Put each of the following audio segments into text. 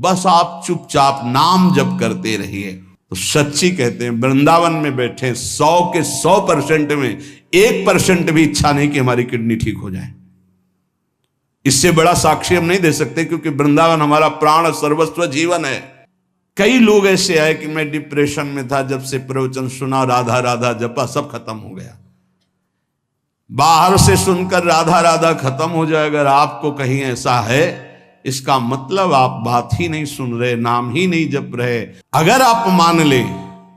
बस आप चुपचाप नाम जप करते रहिए। तो सच्ची कहते हैं वृंदावन में बैठे 100 के 100% में 1% भी इच्छा नहीं कि हमारी किडनी ठीक हो जाए। इससे बड़ा साक्षी हम नहीं दे सकते, क्योंकि वृंदावन हमारा प्राण सर्वस्व जीवन है। कई लोग ऐसे आए कि मैं डिप्रेशन में था, जब से प्रवचन सुना राधा राधा जपा सब खत्म हो गया। बाहर से सुनकर राधा राधा खत्म हो जाए, अगर आपको कहीं ऐसा है, इसका मतलब आप बात ही नहीं सुन रहे, नाम ही नहीं जप रहे। अगर आप मान ले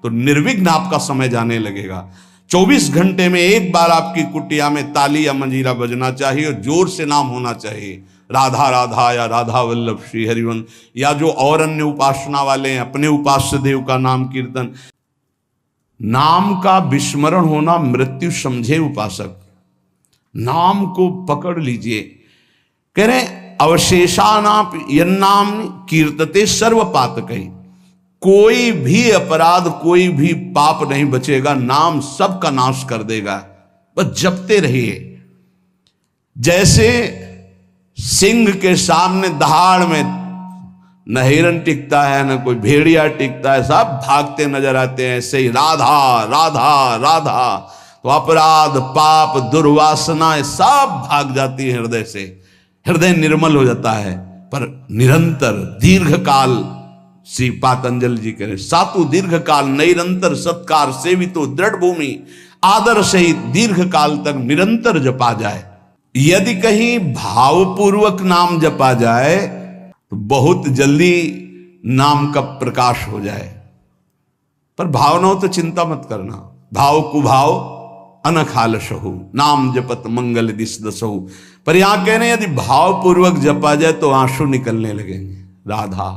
तो निर्विघ्न आपका समय जाने लगेगा। 24 घंटे में एक बार आपकी कुटिया में ताली या मंजीरा बजना चाहिए और जोर से नाम होना चाहिए, राधा राधा या राधा वल्लभ श्री हरिवंश, या जो और अन्य उपासना वाले हैं अपने उपास्य देव का नाम कीर्तन। नाम का विस्मरण होना मृत्यु समझे उपासक। नाम को पकड़ लीजिए। कह रहे अवशेषानाप यन्नाम कीर्तते सर्व पातकई, कोई भी अपराध कोई भी पाप नहीं बचेगा, नाम सबका नाश कर देगा। बस जपते रहिए। जैसे सिंह के सामने दहाड़ में न हिरन टिकता है न कोई भेड़िया टिकता है, सब भागते नजर आते हैं, ऐसे ही राधा राधा राधा तो अपराध पाप दुर्वासनाएं सब भाग जाती है हृदय से, हृदय निर्मल हो जाता है। पर निरंतर दीर्घ काल, श्री पातंजलि जी कह रहे सातु दीर्घ काल निरंतर सत्कार सेवितो दृढ़ भूमि, आदर सहित दीर्घ काल तक निरंतर जपा जाए। यदि कहीं भावपूर्वक नाम जपा जाए तो बहुत जल्दी नाम का प्रकाश हो जाए। पर भाव न हो तो चिंता मत करना। भाव कुभाव अनखालसहु, नाम जपत मंगल दिस दसहु। पर यहां कह रहे हैं यदि भावपूर्वक जपा जाए तो आंसू निकलने लगेंगे, राधा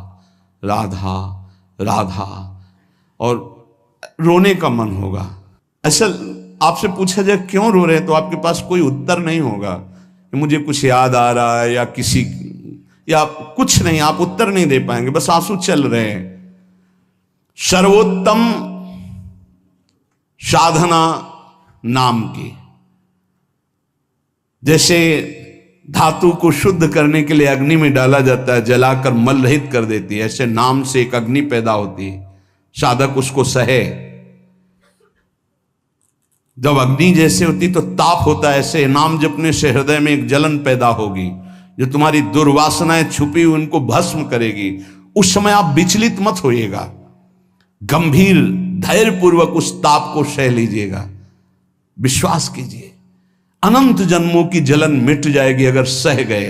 राधा राधा, और रोने का मन होगा। असल आपसे पूछा जाए क्यों रो रहे हैं, तो आपके पास कोई उत्तर नहीं होगा कि मुझे कुछ याद आ रहा है या किसी, या कुछ नहीं, आप उत्तर नहीं दे पाएंगे, बस आंसू चल रहे हैं। सर्वोत्तम साधना नाम की, जैसे धातु को शुद्ध करने के लिए अग्नि में डाला जाता है, जलाकर मल रहित कर देती है, ऐसे नाम से एक अग्नि पैदा होती है, साधक उसको सहे। जब अग्नि जैसे होती तो ताप होता है, ऐसे नाम जपने से हृदय में एक जलन पैदा होगी जो तुम्हारी दुर्वासनाएं छुपी हुई उनको भस्म करेगी। उस समय आप विचलित मत होइएगा, गंभीर धैर्यपूर्वक उस ताप को सह लीजिएगा। विश्वास कीजिए अनंत जन्मों की जलन मिट जाएगी अगर सह गए।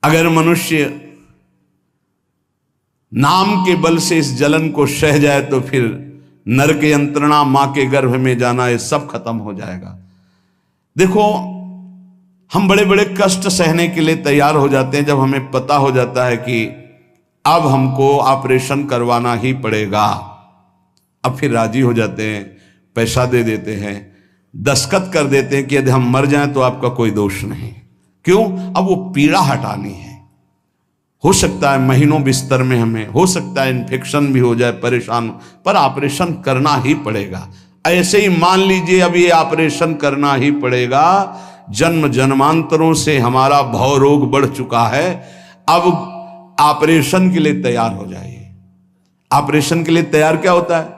अगर मनुष्य नाम के बल से इस जलन को सह जाए तो फिर नरक यंत्रणा, मां के गर्भ में जाना, ये सब खत्म हो जाएगा। देखो हम बड़े बड़े कष्ट सहने के लिए तैयार हो जाते हैं जब हमें पता हो जाता है कि अब हमको ऑपरेशन करवाना ही पड़ेगा। अब फिर राजी हो जाते हैं, पैसा दे देते हैं, दस्तखत कर देते हैं कि यदि हम मर जाएं तो आपका कोई दोष नहीं। क्यों? अब वो पीड़ा हटानी है। हो सकता है महीनों बिस्तर में हमें, हो सकता है इन्फेक्शन भी हो जाए, परेशान, पर ऑपरेशन करना ही पड़ेगा। ऐसे ही मान लीजिए अब ये ऑपरेशन करना ही पड़ेगा। जन्म जन्मांतरों से हमारा भव रोग बढ़ चुका है, अब ऑपरेशन के लिए तैयार हो जाइए। ऑपरेशन के लिए तैयार क्या होता है?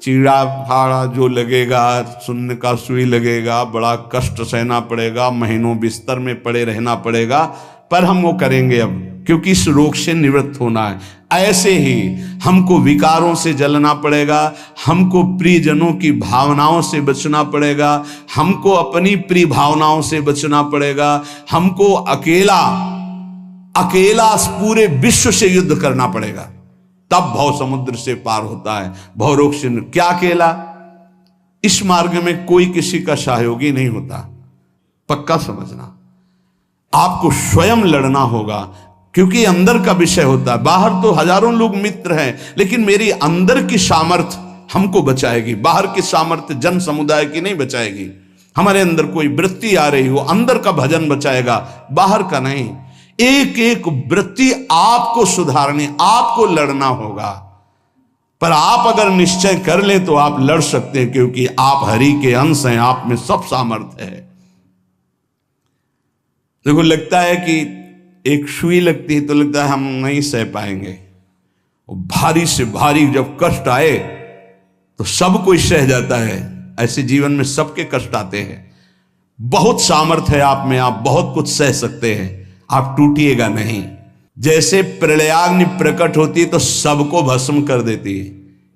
चीड़ा फाड़ा जो लगेगा, सुन्न का सुई लगेगा, बड़ा कष्ट सहना पड़ेगा, महीनों बिस्तर में पड़े रहना पड़ेगा, पर हम वो करेंगे अब, क्योंकि इस रोग से निवृत्त होना है। ऐसे ही हमको विकारों से जलना पड़ेगा, हमको प्रियजनों की भावनाओं से बचना पड़ेगा, हमको अपनी प्रिय भावनाओं से बचना पड़ेगा, हमको अकेला पूरे विश्व से युद्ध करना पड़ेगा, तब भव समुद्र से पार होता है। भव रोग से क्या अकेला? इस मार्ग में कोई किसी का सहयोगी नहीं होता, पक्का समझना। आपको स्वयं लड़ना होगा, क्योंकि अंदर का विषय होता है। बाहर तो हजारों लोग मित्र हैं, लेकिन मेरी अंदर की सामर्थ्य हमको बचाएगी। बाहर की सामर्थ्य जन समुदाय की नहीं बचाएगी। हमारे अंदर कोई वृत्ति आ रही हो, अंदर का भजन बचाएगा, बाहर का नहीं। एक एक वृत्ति आपको सुधारनी, आपको लड़ना होगा। पर आप अगर निश्चय कर ले तो आप लड़ सकते हैं, क्योंकि आप हरि के अंश हैं, आप में सब सामर्थ्य है। देखो लगता है कि एक सुई लगती है तो लगता है हम नहीं सह पाएंगे, और भारी से भारी जब कष्ट आए तो सब कोई सह जाता है। ऐसे जीवन में सबके कष्ट आते हैं। बहुत सामर्थ्य है आप में, आप बहुत कुछ सह सकते हैं, आप टूटिएगा नहीं। जैसे प्रलयाग्नि प्रकट होती है तो सबको भस्म कर देती है,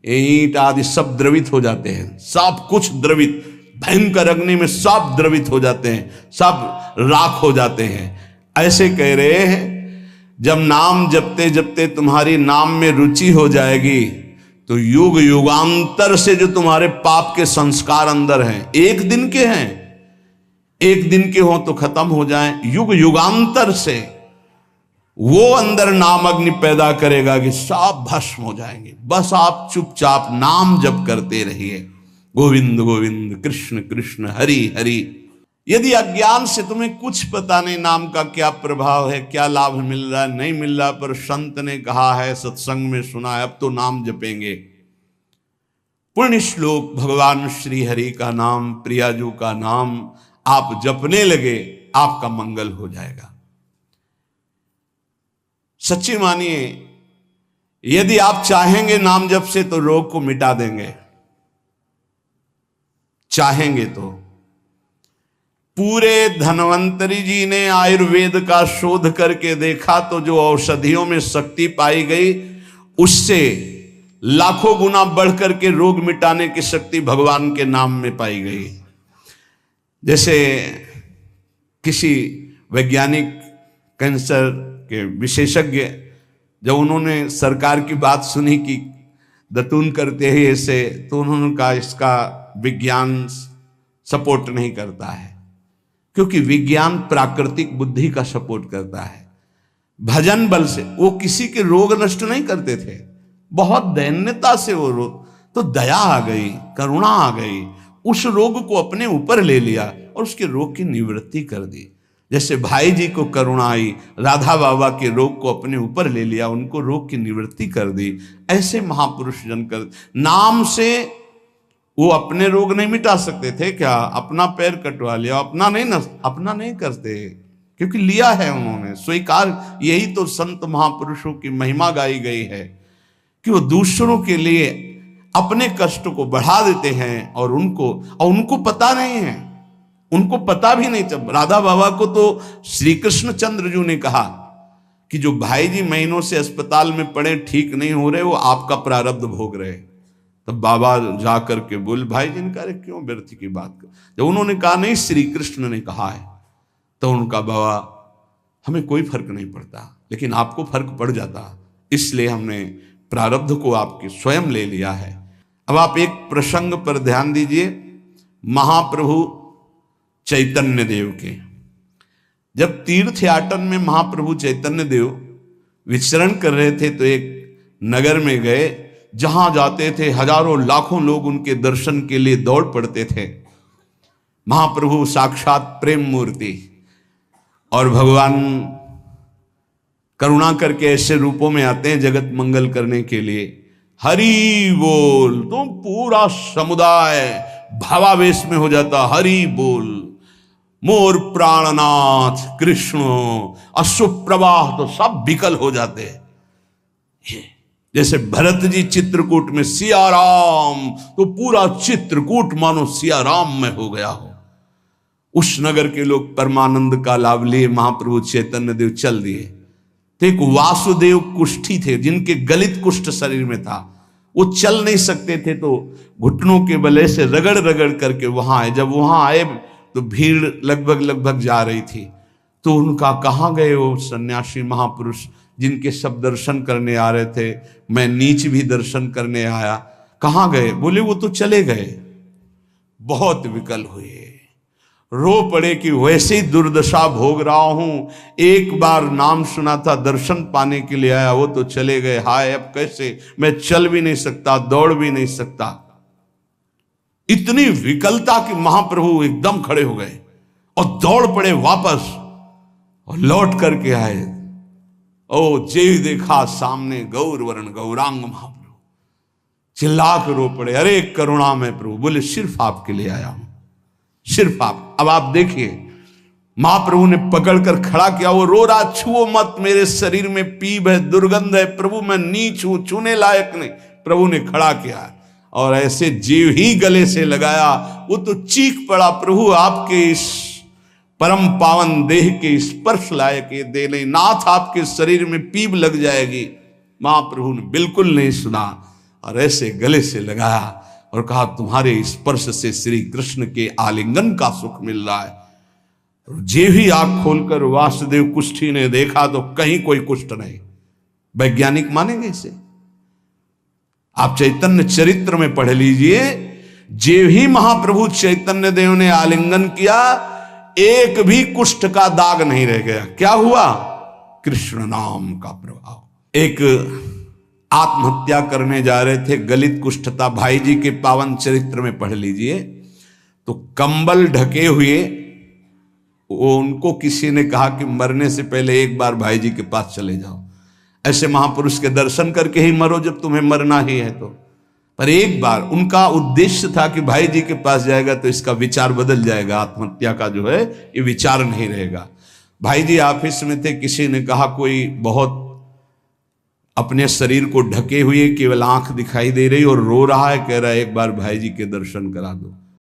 ईंट आदि सब द्रवित हो जाते हैं, सब कुछ द्रवित, भयंकर अग्नि में सब द्रवित हो जाते हैं, सब राख हो जाते हैं। ऐसे कह रहे हैं जब नाम जपते जपते तुम्हारी नाम में रुचि हो जाएगी तो युग युगांतर से जो तुम्हारे पाप के संस्कार अंदर हैं, एक दिन के हैं, एक दिन के हो तो खत्म हो जाएं, युग युगांतर से वो अंदर नाम अग्नि पैदा करेगा कि सब भस्म हो जाएंगे। बस आप चुपचाप नाम जप करते रहिए, गोविंद गोविंद कृष्ण कृष्ण हरि हरि। यदि अज्ञान से तुम्हें कुछ पता नहीं नाम का क्या प्रभाव है, क्या लाभ मिल रहा है नहीं मिल रहा, पर संत ने कहा है, सत्संग में सुना है, अब तो नाम जपेंगे। पुण्य श्लोक भगवान श्री हरि का नाम, प्रियाजू का नाम आप जपने लगे, आपका मंगल हो जाएगा। सच्ची मानिए, यदि आप चाहेंगे नाम जप से तो रोग को मिटा देंगे, चाहेंगे तो। पूरे धन्वंतरी जी ने आयुर्वेद का शोध करके देखा तो जो औषधियों में शक्ति पाई गई उससे लाखों गुना बढ़कर के रोग मिटाने की शक्ति भगवान के नाम में पाई गई। जैसे किसी वैज्ञानिक कैंसर के विशेषज्ञ जब उन्होंने सरकार की बात सुनी कि दतून करते हैं ऐसे, तो उन्होंने कहा इसका विज्ञान सपोर्ट नहीं करता है, क्योंकि विज्ञान प्राकृतिक बुद्धि का सपोर्ट करता है। भजन बल से वो किसी के रोग नष्ट नहीं करते थे, बहुत दैन्यता से वो रोग, तो दया आ गई, करुणा आ गई, उस रोग को अपने ऊपर ले लिया और उसके रोग की निवृत्ति कर दी। जैसे भाई जी को करुणा आई, राधा बाबा के रोग को अपने ऊपर ले लिया, उनको रोग की निवृत्ति कर दी। ऐसे महापुरुष जन कर नाम से वो अपने रोग नहीं मिटा सकते थे क्या? अपना पैर कटवा लिया, अपना नहीं करते, क्योंकि लिया है उन्होंने स्वीकार। यही तो संत महापुरुषों की महिमा गाई गई है कि वो दूसरों के लिए अपने कष्ट को बढ़ा देते हैं और उनको पता नहीं है, उनको पता भी नहीं चल। राधा बाबा को तो श्री कृष्ण चंद्र जी ने कहा कि जो भाई जी महीनों से अस्पताल में पड़े, ठीक नहीं हो रहे, वो आपका प्रारब्ध भोग रहे। तब बाबा जा करके बोले, भाई जी ने कहा क्यों व्यर्थ की बात कर। जब उन्होंने कहा नहीं श्री कृष्ण ने कहा है, तो उनका बाबा हमें कोई फर्क नहीं पड़ता, लेकिन आपको फर्क पड़ जाता, इसलिए हमने प्रारब्ध को आपके स्वयं ले लिया है। अब आप एक प्रसंग पर ध्यान दीजिए, महाप्रभु चैतन्य देव के जब तीर्थ याटन में महाप्रभु चैतन्य देव विचरण कर रहे थे तो एक नगर में गए, जहां जाते थे हजारों लाखों लोग उनके दर्शन के लिए दौड़ पड़ते थे। महाप्रभु साक्षात प्रेम मूर्ति, और भगवान करुणा करके ऐसे रूपों में आते हैं जगत मंगल करने के लिए। हरि बोल, तो पूरा समुदाय भावावेश में हो जाता, हरि बोल, मोर प्राणनाथ कृष्ण, अश्रुप्रवाह तो सब विकल हो जाते हैं। जैसे भरत जी चित्रकूट में सिया राम, तो पूरा चित्रकूट मानो सिया राम में हो गया हो। उस नगर के लोग परमानंद का लाभ लिए, महाप्रभु चैतन्य देव चल दिए। तो एक वासुदेव कुष्ठी थे जिनके गलित कुष्ठ शरीर में था, वो चल नहीं सकते थे, तो घुटनों के बले से रगड़ रगड़ करके वहां आए। जब वहां आए तो भीड़ लगभग जा रही थी, तो उनका कहाँ गए वो सन्यासी महापुरुष जिनके सब दर्शन करने आ रहे थे, मैं नीच भी दर्शन करने आया, कहाँ गए? बोले वो तो चले गए। बहुत विकल हुए, रो पड़े कि वैसे ही दुर्दशा भोग रहा हूं, एक बार नाम सुना था, दर्शन पाने के लिए आया, वो तो चले गए, हाय अब कैसे, मैं चल भी नहीं सकता, दौड़ भी नहीं सकता। इतनी विकलता कि महाप्रभु एकदम खड़े हो गए और दौड़ पड़े वापस और लौट करके आए। ओ जे देखा सामने गौर वर्ण गौरांग महाप्रभु, चिल्ला कर रो पड़े, अरे करुणा में प्रभु। बोले सिर्फ आपके लिए आया हूं, सिर्फ आप। अब आप देखिए, महाप्रभु ने पकड़कर खड़ा किया, वो रो रहा, छुओ मत, मेरे शरीर में पीप है, दुर्गंध है, प्रभु मैं नीच हूं, छूने लायक नहीं। प्रभु ने खड़ा किया और ऐसे जीव ही गले से लगाया, वो तो चीख पड़ा, प्रभु आपके इस परम पावन देह के स्पर्श लायक ये दे नहीं, नाथ आपके शरीर में पीप लग जाएगी। महाप्रभु ने बिल्कुल नहीं सुना और ऐसे गले से लगाया और कहा, तुम्हारे स्पर्श से श्री कृष्ण के आलिंगन का सुख मिल रहा है। जे भी आंख खोलकर वासुदेव कुष्ठी ने देखा तो कहीं कोई कुष्ठ नहीं। वैज्ञानिक मानेंगे इसे? आप चैतन्य चरित्र में पढ़ लीजिए, जे भी महाप्रभु चैतन्य देव ने आलिंगन किया, एक भी कुष्ठ का दाग नहीं रह गया। क्या हुआ? कृष्ण नाम का प्रभाव। एक आत्महत्या करने जा रहे थे, गलित कुष्ठ था, भाई जी के पावन चरित्र में पढ़ लीजिए। तो कंबल ढके हुए वो उनको किसी ने कहा कि मरने से पहले एक बार भाई जी के पास चले जाओ, ऐसे महापुरुष के दर्शन करके ही मरो जब तुम्हें मरना ही है तो। पर एक बार उनका उद्देश्य था कि भाई जी के पास जाएगा तो इसका विचार बदल जाएगा, आत्महत्या का जो है ये विचार नहीं रहेगा। भाई जी ऑफिस में थे, किसी ने कहा कोई बहुत अपने शरीर को ढके हुए केवल आंख दिखाई दे रही और रो रहा है, कह रहा है एक बार भाई जी के दर्शन करा दो।